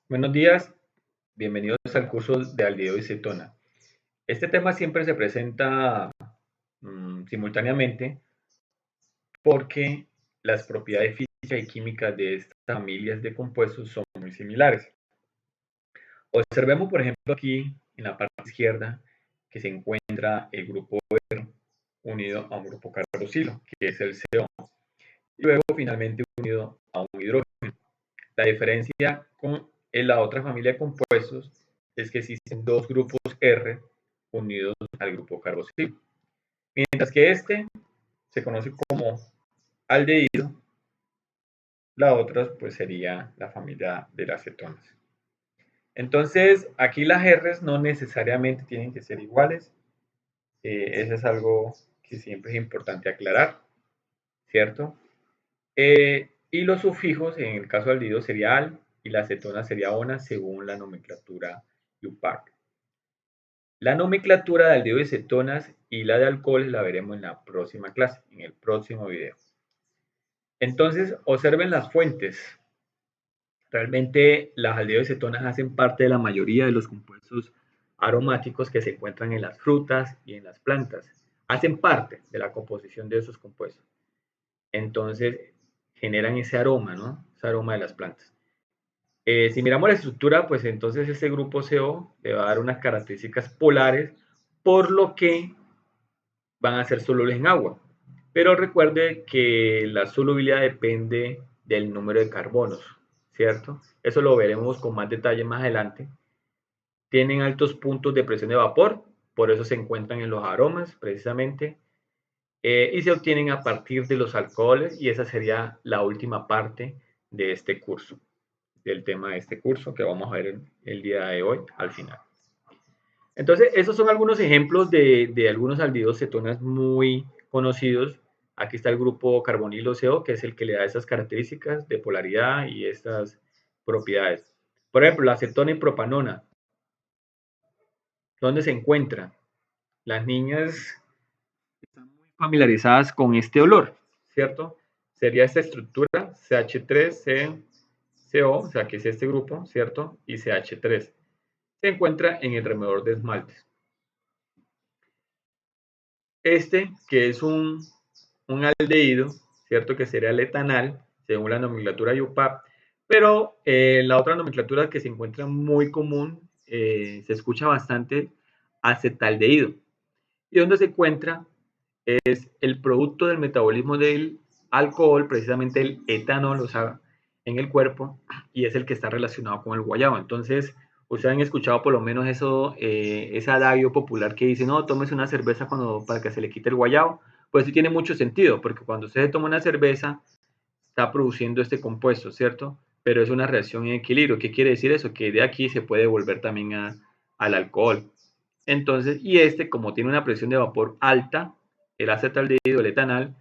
Buenos días, bienvenidos al curso de aldehído y cetona. Este tema siempre se presenta simultáneamente porque las propiedades físicas y químicas de estas familias de compuestos son muy similares. Observemos, por ejemplo, aquí en la parte izquierda que se encuentra el grupo R unido a un grupo carboxilo, que es el CO, y luego finalmente unido a un hidrógeno. La diferencia con la otra familia de compuestos es que existen dos grupos R unidos al grupo carboxilo. Mientras que este se conoce como aldehído, la otra pues sería la familia de las cetonas. Entonces, aquí las R's no necesariamente tienen que ser iguales. Eso es algo que siempre es importante aclarar, ¿cierto? Y los sufijos, en el caso del aldehído sería al y la cetona sería ona según la nomenclatura UPAC. La nomenclatura de aldehído y cetonas y la de alcoholes la veremos en la próxima clase, en el próximo video. Entonces, observen las fuentes. Realmente las aldehídos y cetonas hacen parte de la mayoría de los compuestos aromáticos que se encuentran en las frutas y en las plantas. Hacen parte de la composición de esos compuestos. Entonces, generan ese aroma, ¿no? Ese aroma de las plantas. Si miramos la estructura, pues entonces este grupo CO le va a dar unas características polares, por lo que van a ser solubles en agua. Pero recuerde que la solubilidad depende del número de carbonos, ¿cierto? Eso lo veremos con más detalle más adelante. Tienen altos puntos de presión de vapor, por eso se encuentran en los aromas precisamente, y se obtienen a partir de los alcoholes, y esa sería la última parte de este curso, del tema de este curso que vamos a ver el día de hoy al final. Entonces, esos son algunos ejemplos de algunos aldehídos cetonas muy conocidos. Aquí está el grupo carbonilo CO, que es el que le da esas características de polaridad y estas propiedades. Por ejemplo, la acetona y propanona. ¿Dónde se encuentra? Las niñas están muy familiarizadas con este olor, ¿cierto? Sería esta estructura CH3CO, o sea, que es este grupo, ¿cierto? Y CH3. Se encuentra en el removedor de esmaltes. Este, que es un aldehído, ¿cierto? Que sería el etanal, según la nomenclatura UPAP, pero la otra nomenclatura que se encuentra muy común, se escucha bastante, acetaldehído. Y donde se encuentra es el producto del metabolismo del alcohol, precisamente el etanol, o sea, en el cuerpo, y es el que está relacionado con el guayabo. Entonces, ustedes han escuchado por lo menos eso, ese adagio popular que dice, no, tómese una cerveza para que se le quite el guayabo. Pues sí tiene mucho sentido, porque cuando usted toma una cerveza, está produciendo este compuesto, ¿cierto? Pero es una reacción en equilibrio. ¿Qué quiere decir eso? Que de aquí se puede volver también al alcohol. Entonces, y este, como tiene una presión de vapor alta, el acetaldehído, el etanal,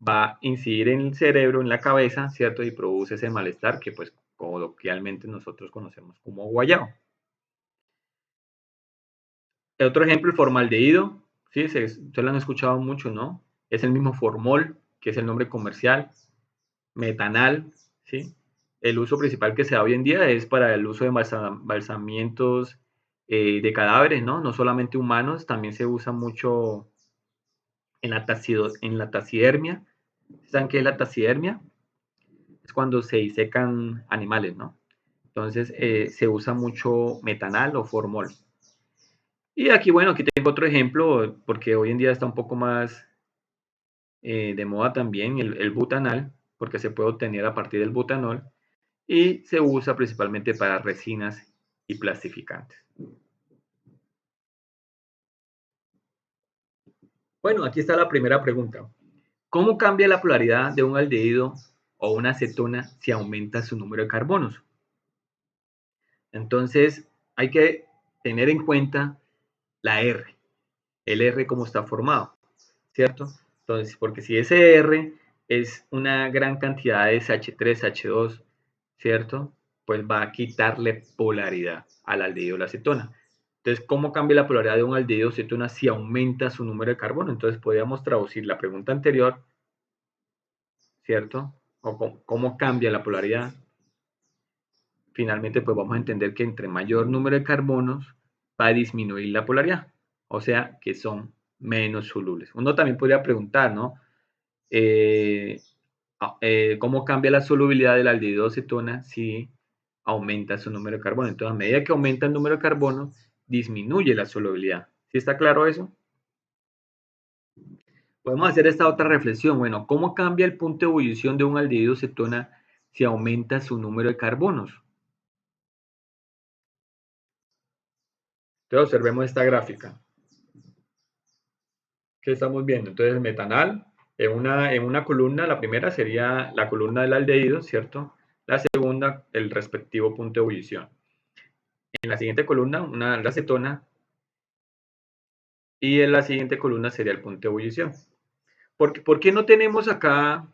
va a incidir en el cerebro, en la cabeza, ¿cierto? Y produce ese malestar que, pues, coloquialmente nosotros conocemos como guayabo. Otro ejemplo, el formaldehído, ¿sí? Ustedes lo han escuchado mucho, ¿no? Es el mismo formol, que es el nombre comercial, metanal, ¿sí? El uso principal que se da hoy en día es para el uso de balsamientos de cadáveres, ¿no? No solamente humanos, también se usa mucho en la taxidermia. ¿Saben qué es la taxidermia? Es cuando se disecan animales, ¿no? Entonces se usa mucho metanal o formol. Y aquí, bueno, aquí tengo otro ejemplo, porque hoy en día está un poco más de moda también el butanal, porque se puede obtener a partir del butanol y se usa principalmente para resinas y plastificantes. Bueno, aquí está la primera pregunta. ¿Cómo cambia la polaridad de un aldehído o una acetona si aumenta su número de carbonos? Entonces, hay que tener en cuenta la R, el R cómo está formado, ¿cierto? Entonces, porque si ese R es una gran cantidad de CH3, H2, ¿cierto? Pues va a quitarle polaridad al aldehído o la acetona. Entonces, ¿cómo cambia la polaridad de un aldehído o acetona si aumenta su número de carbono? Entonces, podríamos traducir la pregunta anterior, ¿cierto? O cómo cambia la polaridad. finalmente pues vamos a entender que entre mayor número de carbonos va a disminuir la polaridad, o sea que son menos solubles. Uno también podría preguntar, ¿no? ¿Cómo cambia la solubilidad del aldehído de acetona si aumenta su número de carbono? Entonces, a medida que aumenta el número de carbono, disminuye la solubilidad. ¿Sí está claro eso? Podemos hacer esta otra reflexión. Bueno, ¿cómo cambia el punto de ebullición de un aldehído de acetona si aumenta su número de carbonos? Entonces, observemos esta gráfica. ¿Qué estamos viendo? Entonces, el metanal, en una columna, la primera sería la columna del aldehído, ¿cierto? La segunda, el respectivo punto de ebullición. En la siguiente columna, la acetona, y en la siguiente columna sería el punto de ebullición. ¿Por qué no tenemos acá,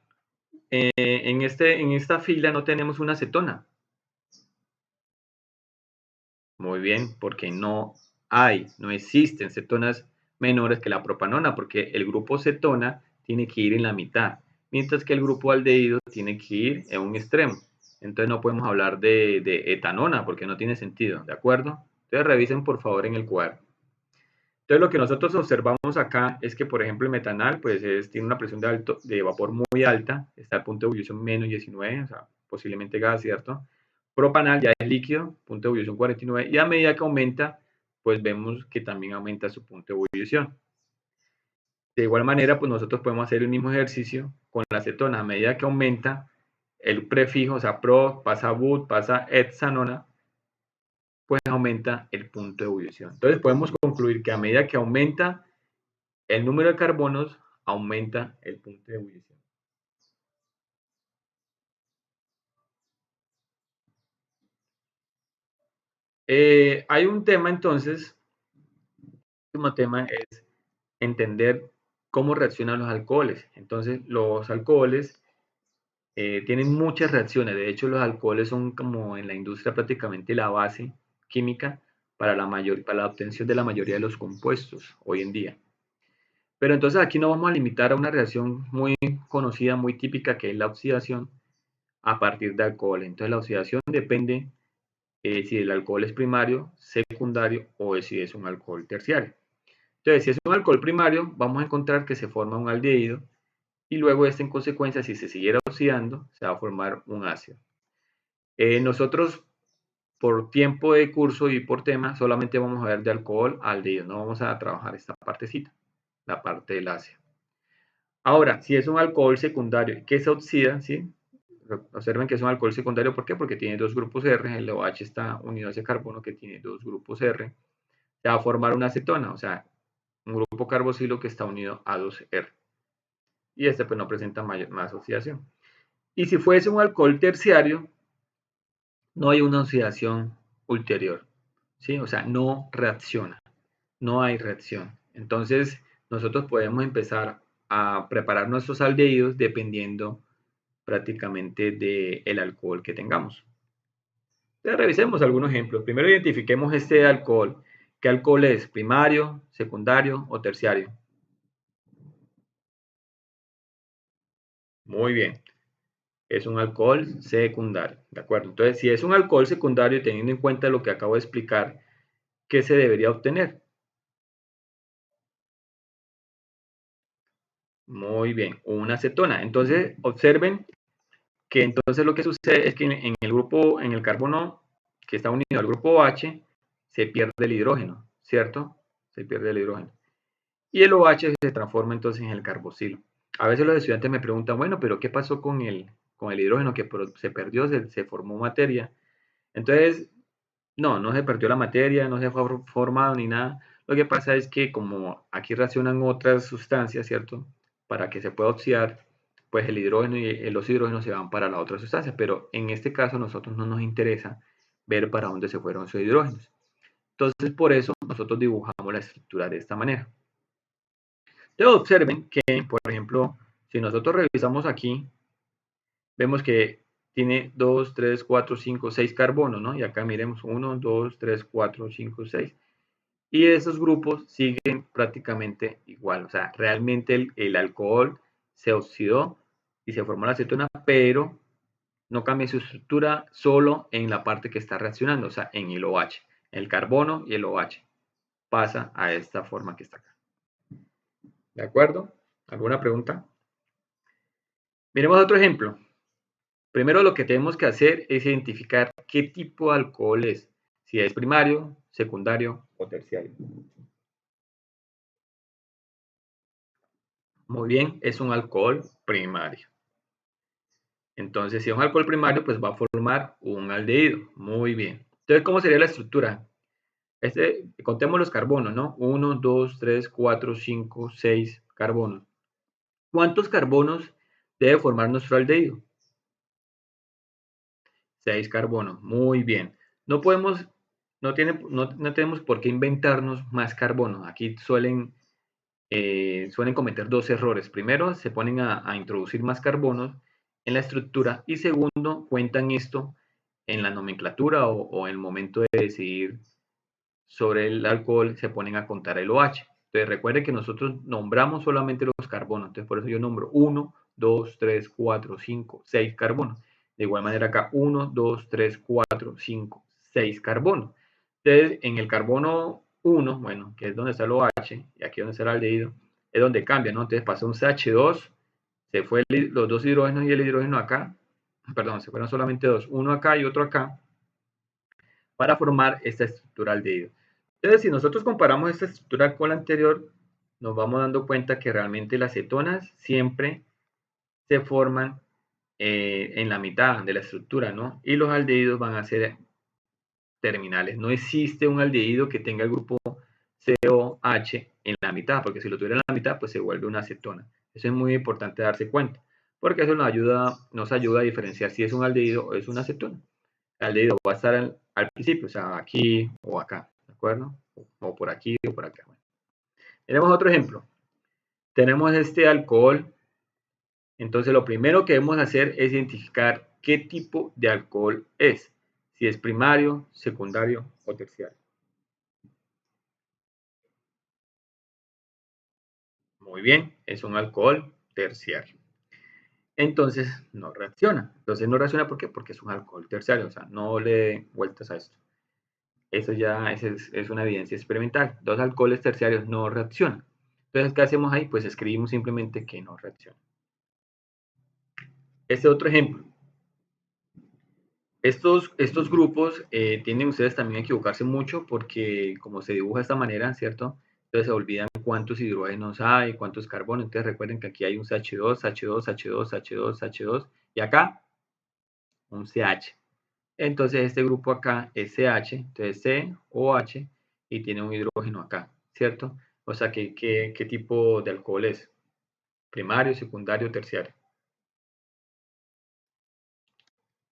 en esta fila, no tenemos una acetona? Muy bien, porque no existen cetonas menores que la propanona, porque el grupo cetona tiene que ir en la mitad, mientras que el grupo aldehído tiene que ir en un extremo. Entonces no podemos hablar de etanona, porque no tiene sentido, ¿de acuerdo? Entonces revisen por favor en el cuadro. Entonces lo que nosotros observamos acá es que, por ejemplo, el metanal pues tiene una presión de vapor muy alta, está al punto de ebullición menos 19, o sea, posiblemente gas, ¿cierto? Propanal ya es líquido, punto de ebullición 49, y a medida que aumenta, pues vemos que también aumenta su punto de ebullición. De igual manera, pues nosotros podemos hacer el mismo ejercicio con la acetona. A medida que aumenta el prefijo, o sea, pro, pasa but, pasa hexanona, pues aumenta el punto de ebullición. Entonces podemos concluir que a medida que aumenta el número de carbonos, aumenta el punto de ebullición. Hay un tema entonces, el último tema es entender cómo reaccionan los alcoholes. Entonces, los alcoholes tienen muchas reacciones. De hecho, los alcoholes son como en la industria prácticamente la base química para la obtención de la mayoría de los compuestos hoy en día. Pero entonces aquí nos vamos a limitar a una reacción muy conocida, muy típica, que es la oxidación a partir de alcohol. Entonces, la oxidación depende si el alcohol es primario, secundario o si es un alcohol terciario. Entonces, si es un alcohol primario, vamos a encontrar que se forma un aldehído y luego en consecuencia, si se siguiera oxidando, se va a formar un ácido. Nosotros, por tiempo de curso y por tema, solamente vamos a ver de alcohol a aldehído, no vamos a trabajar esta partecita, la parte del ácido. Ahora, si es un alcohol secundario que se oxida, ¿sí? Observen que es un alcohol secundario, ¿por qué? Porque tiene dos grupos R, el OH está unido a ese carbono que tiene dos grupos R, se va a formar una acetona, o sea, un grupo carboxilo que está unido a dos R. Y este pues no presenta más oxidación. Y si fuese un alcohol terciario, no hay una oxidación ulterior, ¿sí? O sea, no reacciona, no hay reacción. Entonces, nosotros podemos empezar a preparar nuestros aldehídos dependiendo prácticamente del alcohol que tengamos. Entonces, revisemos algunos ejemplos. Primero identifiquemos este alcohol. ¿Qué alcohol es? ¿Primario, secundario o terciario? Muy bien. Es un alcohol secundario. ¿De acuerdo? Entonces, si es un alcohol secundario, teniendo en cuenta lo que acabo de explicar, ¿qué se debería obtener? Muy bien, una acetona. Entonces, observen que entonces lo que sucede es que en el grupo, en el carbono que está unido al grupo OH, se pierde el hidrógeno, ¿cierto? Se pierde el hidrógeno. Y el OH se transforma entonces en el carboxilo. A veces los estudiantes me preguntan, bueno, pero ¿qué pasó con el hidrógeno que se perdió, se formó materia? Entonces, no se perdió la materia, no se fue formado ni nada. Lo que pasa es que como aquí reaccionan otras sustancias, ¿cierto? Para que se pueda oxidar, pues el hidrógeno y los hidrógenos se van para la otra sustancia. Pero en este caso, a nosotros no nos interesa ver para dónde se fueron esos hidrógenos. Entonces, por eso nosotros dibujamos la estructura de esta manera. Entonces, observen que, por ejemplo, si nosotros revisamos aquí, vemos que tiene 2, 3, 4, 5, 6 carbonos, ¿no? Y acá miremos 1, 2, 3, 4, 5, 6. Y esos grupos siguen prácticamente igual. O sea, realmente el alcohol se oxidó y se formó la acetona, pero no cambia su estructura solo en la parte que está reaccionando, o sea, en el OH. El carbono y el OH pasa a esta forma que está acá. ¿De acuerdo? ¿Alguna pregunta? Miremos otro ejemplo. Primero lo que tenemos que hacer es identificar qué tipo de alcohol es, si es primario, secundario o terciario. Muy bien, es un alcohol primario. Entonces, si es un alcohol primario, pues va a formar un aldehído. Muy bien. Entonces, ¿cómo sería la estructura? Contemos los carbonos, ¿no? 1, 2, 3, 4, 5, 6 carbonos. ¿Cuántos carbonos debe formar nuestro aldehído? 6 carbonos. Muy bien. No podemos, no tenemos por qué inventarnos más carbonos. Aquí suelen cometer dos errores. Primero, se ponen a introducir más carbonos en la estructura y segundo, cuentan esto en la nomenclatura o en el momento de decidir sobre el alcohol, se ponen a contar el OH. Entonces recuerde que nosotros nombramos solamente los carbonos. Entonces por eso yo nombro 1, 2, 3, 4, 5, 6 carbonos. De igual manera acá 1, 2, 3, 4, 5, 6 carbonos. Entonces en el carbono 1, bueno, que es donde está el OH, y aquí donde está el aldehído, es donde cambia, ¿no? Entonces pasó un CH2, se fue los dos hidrógenos y el hidrógeno acá, perdón, se fueron solamente dos, uno acá y otro acá, para formar esta estructura aldehído. Entonces, si nosotros comparamos esta estructura con la anterior, nos vamos dando cuenta que realmente las cetonas siempre se forman en la mitad de la estructura, ¿no? Y los aldehídos van a ser terminales. No existe un aldehído que tenga el grupo COH en la mitad, porque si lo tuviera en la mitad, pues se vuelve una acetona. Eso es muy importante darse cuenta, porque eso nos ayuda a diferenciar si es un aldehído o es una acetona. El aldehído va a estar al principio, o sea, aquí o acá, ¿de acuerdo? O por aquí o por acá. Bueno. Tenemos otro ejemplo. Tenemos este alcohol. Entonces, lo primero que debemos hacer es identificar qué tipo de alcohol es. Si es primario, secundario o terciario. Muy bien, es un alcohol terciario. Entonces, no reacciona. Entonces, no reacciona ¿por qué? Porque es un alcohol terciario. O sea, no le dé vueltas a esto. Eso ya es una evidencia experimental. Dos alcoholes terciarios no reaccionan. Entonces, ¿qué hacemos ahí? Pues escribimos simplemente que no reacciona. Este otro ejemplo. Estos grupos tienden ustedes también a equivocarse mucho porque como se dibuja de esta manera, ¿cierto? Entonces se olvidan cuántos hidrógenos hay, cuántos carbonos. Entonces recuerden que aquí hay un CH2, H2, H2, H2, H2 y acá un CH. Entonces este grupo acá es CH, entonces COH y tiene un hidrógeno acá, ¿cierto? O sea, ¿qué tipo de alcohol es? Primario, secundario, terciario.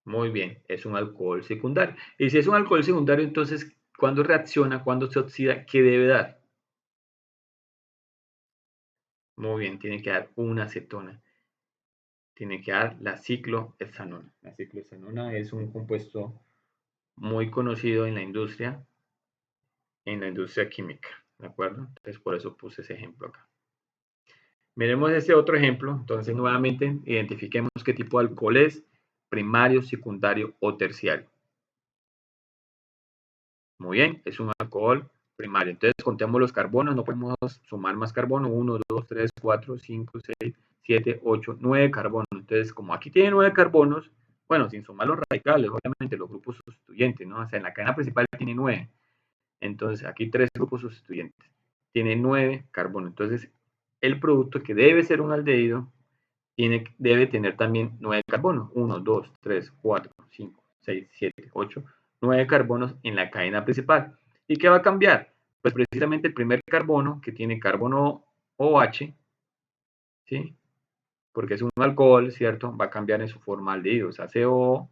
Muy bien, es un alcohol secundario. Y si es un alcohol secundario, entonces, ¿cuándo reacciona? ¿Cuándo se oxida? ¿Qué debe dar? Muy bien, tiene que dar una acetona. Tiene que dar la ciclohexanona. La ciclohexanona es un compuesto muy conocido en la industria química, ¿de acuerdo? Entonces, por eso puse ese ejemplo acá. Miremos ese otro ejemplo. Entonces, nuevamente, identifiquemos qué tipo de alcohol es, primario, secundario o terciario. Muy bien, es un alcohol primario. Entonces, contemos los carbonos, no podemos sumar más carbono. 1, 2, 3, 4, 5, 6, 7, 8, 9 carbonos. Entonces, como aquí tiene 9 carbonos, bueno, sin sumar los radicales, obviamente los grupos sustituyentes, ¿no? O sea, en la cadena principal tiene 9. Entonces, aquí 3 grupos sustituyentes. Tiene 9 carbonos. Entonces, el producto que debe ser un aldehído debe tener también 9 carbonos. 1, 2, 3, 4, 5, 6, 7, 8, 9 carbonos en la cadena principal. ¿Y qué va a cambiar? Pues precisamente el primer carbono, que tiene carbono OH, ¿sí? Porque es un alcohol, ¿cierto? Va a cambiar en su forma aldehído, o sea, CO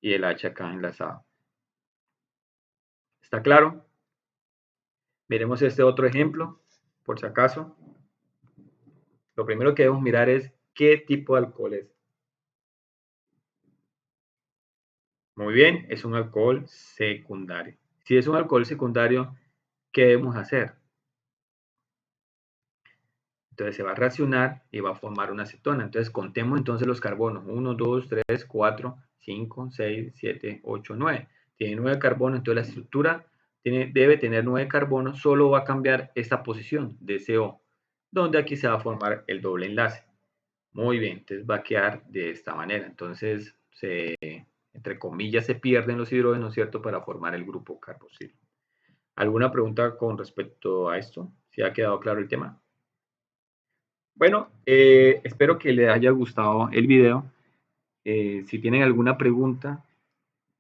y el H acá enlazado. ¿Está claro? Miremos este otro ejemplo, por si acaso. Lo primero que debemos mirar es qué tipo de alcohol es. Muy bien, es un alcohol secundario. Si es un alcohol secundario, ¿qué debemos hacer? Entonces se va a reaccionar y va a formar una acetona. Entonces contemos entonces los carbonos. 1, 2, 3, 4, 5, 6, 7, 8, 9. Tiene 9 carbonos, entonces la estructura debe tener 9 carbonos, solo va a cambiar esta posición de CO, donde aquí se va a formar el doble enlace. Muy bien, entonces va a quedar de esta manera. Entonces, entre comillas, se pierden los hidrógenos, ¿cierto?, para formar el grupo carboxilo. ¿Alguna pregunta con respecto a esto? ¿Si ha quedado claro el tema? Bueno, espero que les haya gustado el video. Si tienen alguna pregunta,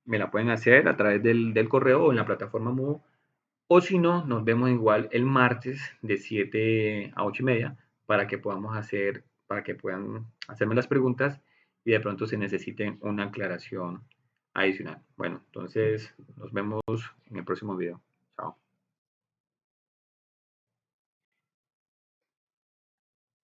me la pueden hacer a través del correo o en la plataforma Moodle. O si no, nos vemos igual el martes de 7 a 8 y media para que para que puedan hacerme las preguntas y de pronto se necesiten una aclaración adicional. Bueno, entonces nos vemos en el próximo video. Chao.